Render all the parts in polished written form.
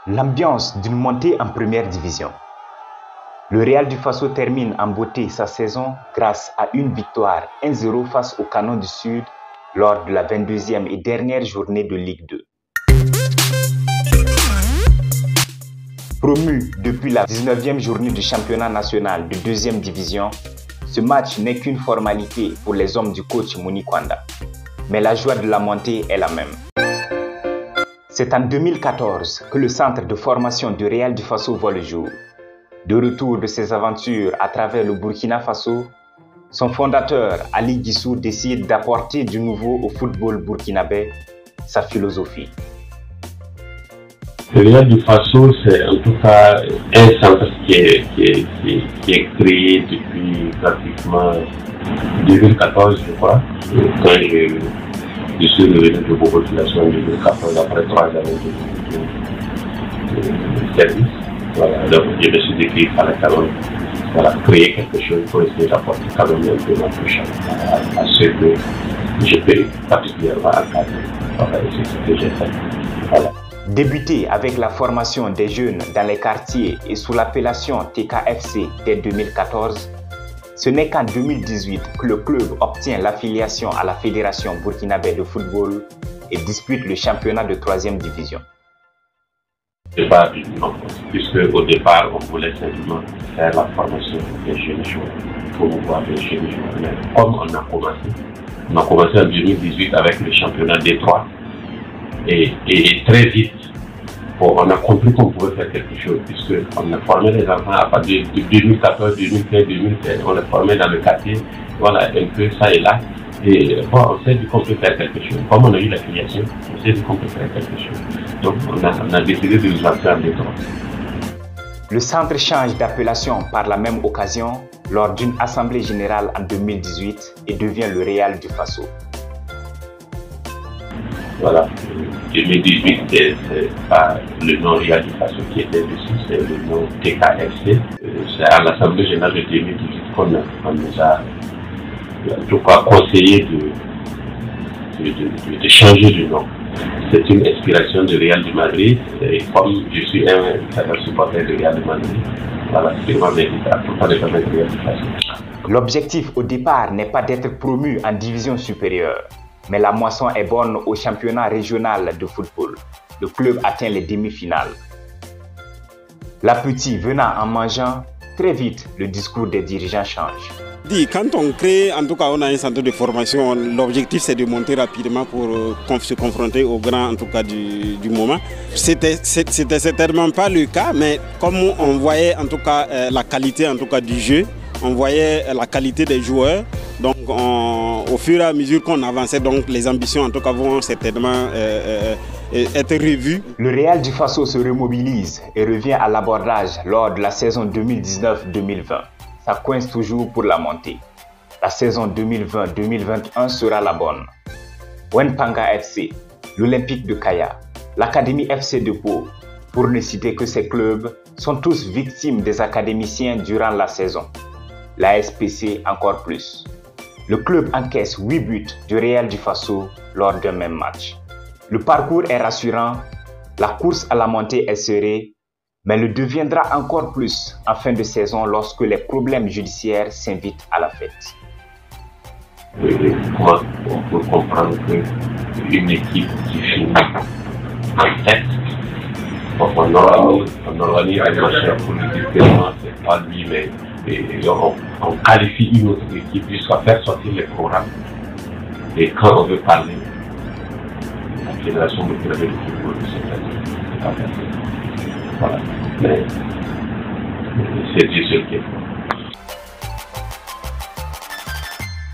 L'ambiance d'une montée en première division. Le Real du Faso termine en beauté sa saison grâce à une victoire 1-0 face au Canon du Sud lors de la 22e et dernière journée de Ligue 2. Promu depuis la 19e journée du championnat national de 2e division, ce match n'est qu'une formalité pour les hommes du coach Mouni Kwanda. Mais la joie de la montée est la même. C'est en 2014 que le centre de formation du Real du Faso voit le jour. De retour de ses aventures à travers le Burkina Faso, son fondateur Ali Guissou décide d'apporter du nouveau au football burkinabé, sa philosophie. Le Real du Faso, c'est en tout cas un centre qui est créé depuis pratiquement 2014, je crois, quand je suis revenu de population en 2014 après 3 années de service. Voilà, donc je me suis dit qu'il fallait quand même créer quelque chose pour essayer d'apporter quand même un peu ma touche à ce que je peux particulièrement encadrer. Voilà, c'est ce que j'ai fait. Voilà. Débuté avec la formation des jeunes dans les quartiers et sous l'appellation TKFC dès 2014, ce n'est qu'en 2018 que le club obtient l'affiliation à la Fédération burkinabé de football et dispute le championnat de 3e division. Départ du non, puisque au départ on voulait simplement faire la formation des jeunes joueurs, promouvoir les jeunes joueurs. Mais comme on a commencé en 2018 avec le championnat D3 et très vite on a compris qu'on pouvait faire quelque chose, puisqu'on a formé les enfants à partir de 2014, 2015, 2016, on les formait dans le quartier, voilà, un peu ça et là. Et bon, on s'est dit qu'on peut faire quelque chose. Comme on a eu l'affiliation, on s'est dit qu'on peut faire quelque chose. Donc on a décidé de nous lancer en D3. Le centre change d'appellation par la même occasion lors d'une assemblée générale en 2018 et devient le Real du Faso. Voilà, 2018, c'est pas le nom Real du Faso qui était dessus, c'est le nom TKFC. C'est à l'assemblée générale de 2018 qu'on nous a en tout cas conseillé de changer de nom. C'est une inspiration de Real de Madrid, et comme je suis un supporter de Real de Madrid, voilà, c'est vraiment important de mettre Real du Faso. L'objectif au départ n'est pas d'être promu en division supérieure, mais la moisson est bonne au championnat régional de football. Le club atteint les demi-finales. L'appétit venant en mangeant, très vite, le discours des dirigeants change. Quand on crée, en tout cas on a un centre de formation, l'objectif c'est de monter rapidement pour se confronter aux grands en tout cas du moment. C'était certainement pas le cas, mais comme on voyait en tout cas la qualité en tout cas du jeu, on voyait la qualité des joueurs, donc au fur et à mesure qu'on avançait, donc les ambitions en tout cas vont certainement être revues. Le Real du Faso se remobilise et revient à l'abordage lors de la saison 2019-2020. Ça coince toujours pour la montée. La saison 2020-2021 sera la bonne. Wenpanga FC, l'Olympique de Kaya, l'Académie FC de Pau, pour ne citer que ces clubs, sont tous victimes des académiciens durant la saison. La SPC encore plus. Le club encaisse 8 buts du Real du Faso lors d'un même match. Le parcours est rassurant, la course à la montée est serrée, mais le deviendra encore plus en fin de saison lorsque les problèmes judiciaires s'invitent à la fête. On peut comprendre qu'une équipe qui finit en tête, on organise un match pour lui dire que non, c'est pas lui, mais on qualifie une autre équipe jusqu'à faire sortir les programmes. Et quand on veut parler, la fédération de football, c'est pas facile. Voilà. Mais c'est Dieu seul qui est fort.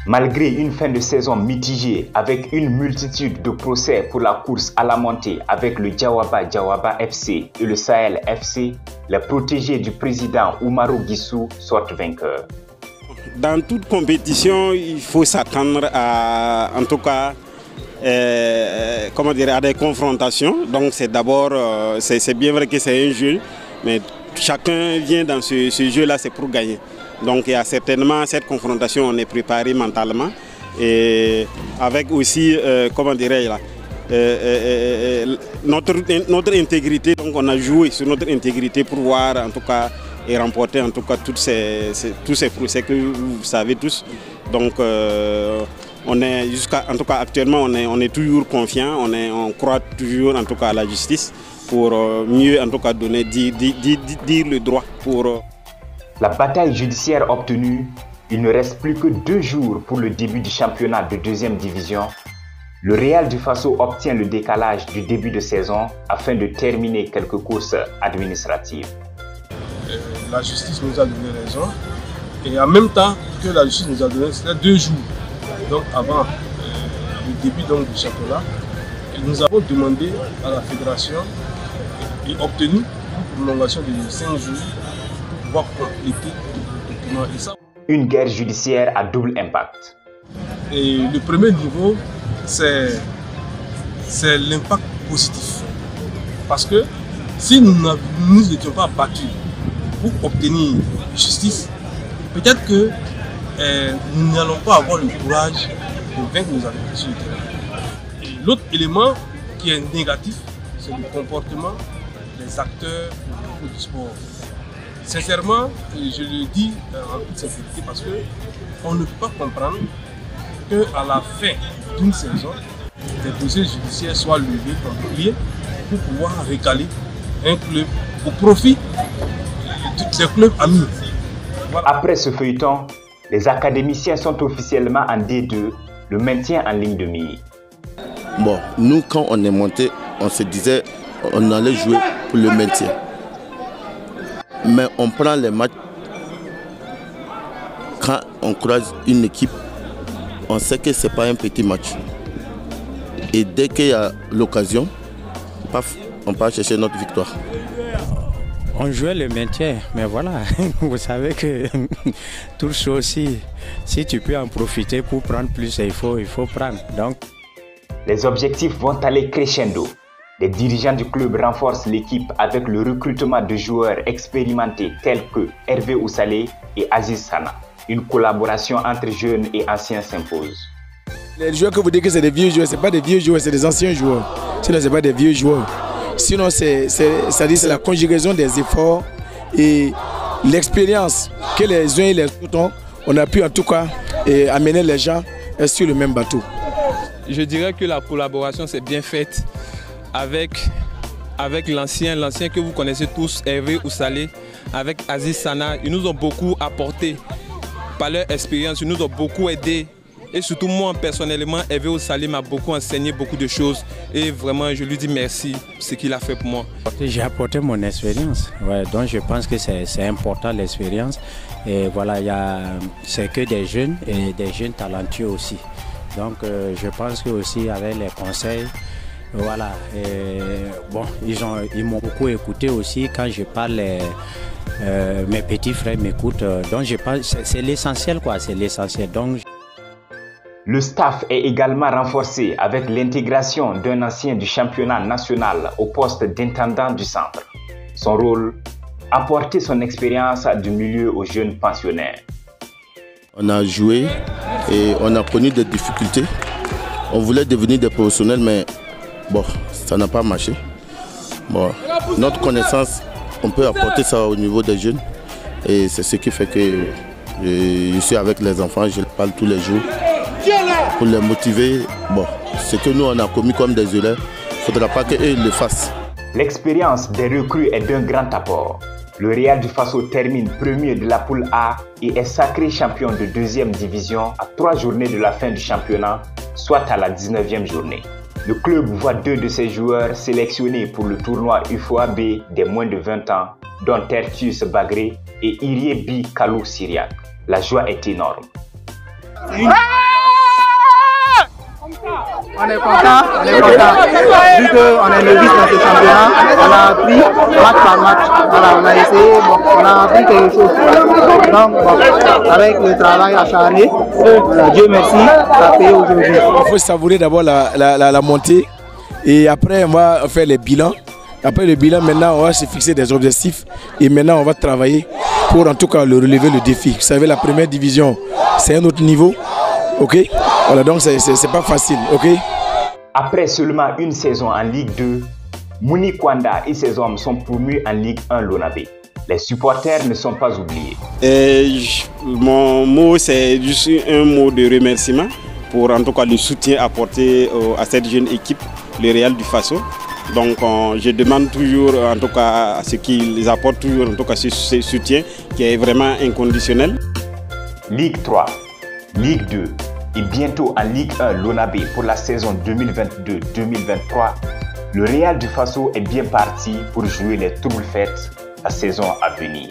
Malgré une fin de saison mitigée avec une multitude de procès pour la course à la montée avec le Jawaba FC et le Sahel FC, les protégés du président Oumarou Guissou sortent vainqueurs. Dans toute compétition, il faut s'attendre à, en tout cas, comment dire, à des confrontations. Donc c'est d'abord, c'est bien vrai que c'est un jeu, mais chacun vient dans ce jeu-là, c'est pour gagner. Donc il y a certainement cette confrontation, on est préparé mentalement et avec aussi, comment dirais-je là, notre intégrité. Donc on a joué sur notre intégrité pour voir en tout cas et remporter en tout cas tous ces procès que vous savez tous. Donc on est en tout cas actuellement on est toujours confiant, on croit toujours en tout cas à la justice pour mieux en tout cas dire le droit pour. La bataille judiciaire obtenue, il ne reste plus que 2 jours pour le début du championnat de 2e division. Le Real du Faso obtient le décalage du début de saison afin de terminer quelques courses administratives. La justice nous a donné raison et en même temps que la justice nous a donné, c'était 2 jours donc avant le début donc, du championnat. Et nous avons demandé à la fédération et obtenu une prolongation de 5 jours pour pouvoir compléter le document. Et ça, une guerre judiciaire à double impact. Et le premier niveau, c'est l'impact positif. Parce que si nous n'étions pas battus pour obtenir justice, peut-être que nous n'allons pas avoir le courage de vaincre nos adversaires sur le terrain. Et l'autre élément qui est négatif, c'est le comportement des acteurs du sport. Sincèrement, je le dis en toute sincérité parce qu'on ne peut pas comprendre qu'à la fin d'une saison, des dossiers judiciaires soient levés par le client pour pouvoir récaler un club au profit des clubs amis. Voilà. Après ce feuilleton, les académiciens sont officiellement en D2, le maintien en ligne de mire. Bon, nous quand on est monté, on se disait on allait jouer pour le maintien. Mais on prend les matchs quand on croise une équipe, on sait que ce n'est pas un petit match. Et dès qu'il y a l'occasion, paf, on part chercher notre victoire. On jouait le maintien, mais voilà, vous savez que tout ça aussi, si tu peux en profiter pour prendre plus, il faut prendre. Donc. Les objectifs vont aller crescendo. Les dirigeants du club renforcent l'équipe avec le recrutement de joueurs expérimentés tels que Hervé Oussalé et Aziz Sana. Une collaboration entre jeunes et anciens s'impose. Les joueurs que vous dites que c'est des vieux joueurs, ce n'est pas des vieux joueurs, c'est des anciens joueurs. Sinon, ce n'est pas des vieux joueurs. Sinon, c'est la conjugaison des efforts et l'expérience que les uns et les autres ont. On a pu en tout cas amener les gens sur le même bateau. Je dirais que la collaboration s'est bien faite avec l'ancien que vous connaissez tous, Hervé Oussalé, avec Aziz Sana. Ils nous ont beaucoup apporté par leur expérience, ils nous ont beaucoup aidés. Et surtout moi personnellement, Hervé Oussalé m'a beaucoup enseigné beaucoup de choses. Et vraiment, je lui dis merci pour ce qu'il a fait pour moi. J'ai apporté mon expérience, ouais, donc je pense que c'est important l'expérience. Et voilà, c'est que des jeunes et des jeunes talentueux aussi. Donc je pense que aussi avec les conseils, voilà, bon, ils m'ont beaucoup écouté aussi quand je parle. Mes petits frères m'écoutent, donc je pense c'est l'essentiel quoi, c'est l'essentiel. Donc le staff est également renforcé avec l'intégration d'un ancien du championnat national au poste d'intendant du centre. Son rôle, apporter son expérience du milieu aux jeunes pensionnaires. On a joué et on a connu des difficultés. On voulait devenir des professionnels, mais bon, ça n'a pas marché. Bon, notre connaissance, on peut apporter ça au niveau des jeunes. Et c'est ce qui fait que je suis avec les enfants, je leur parle tous les jours. Pour les motiver, bon, ce que nous on a commis comme des erreurs, il ne faudra pas qu'eux le fassent. L'expérience des recrues est d'un grand apport. Le Real du Faso termine premier de la poule A et est sacré champion de 2e division à 3 journées de la fin du championnat, soit à la 19e journée. Le club voit 2 de ses joueurs sélectionnés pour le tournoi UFOA B des moins de 20 ans, dont Tertius Bagré et Iriebi Kalou Syriac. La joie est énorme. On est content. Vu qu'on est novice dans ce championnat, on a appris match par match. Voilà, on a essayé, on a appris quelque chose. Donc, bon, avec le travail acharné, Dieu merci, ça a payé aujourd'hui. Il faut savourer d'abord la montée et après on va faire les bilans. Après le bilan, maintenant on va se fixer des objectifs et maintenant on va travailler pour en tout cas relever le défi. Vous savez, la première division, c'est un autre niveau. Ok, voilà, donc c'est pas facile, ok. Après seulement une saison en Ligue 2, Mouni Kwanda et ses hommes sont promus en Ligue 1 Lonabé. Les supporters ne sont pas oubliés. Mon mot, c'est juste un mot de remerciement pour en tout cas le soutien apporté à cette jeune équipe, le Real du Faso. Donc je demande toujours en tout cas à ce qu'ils apportent toujours en tout cas ce soutien qui est vraiment inconditionnel. Ligue 3, Ligue 2 et bientôt en Ligue 1 Lonabé pour la saison 2022-2023, le Real du Faso est bien parti pour jouer les troubles fêtes la saison à venir.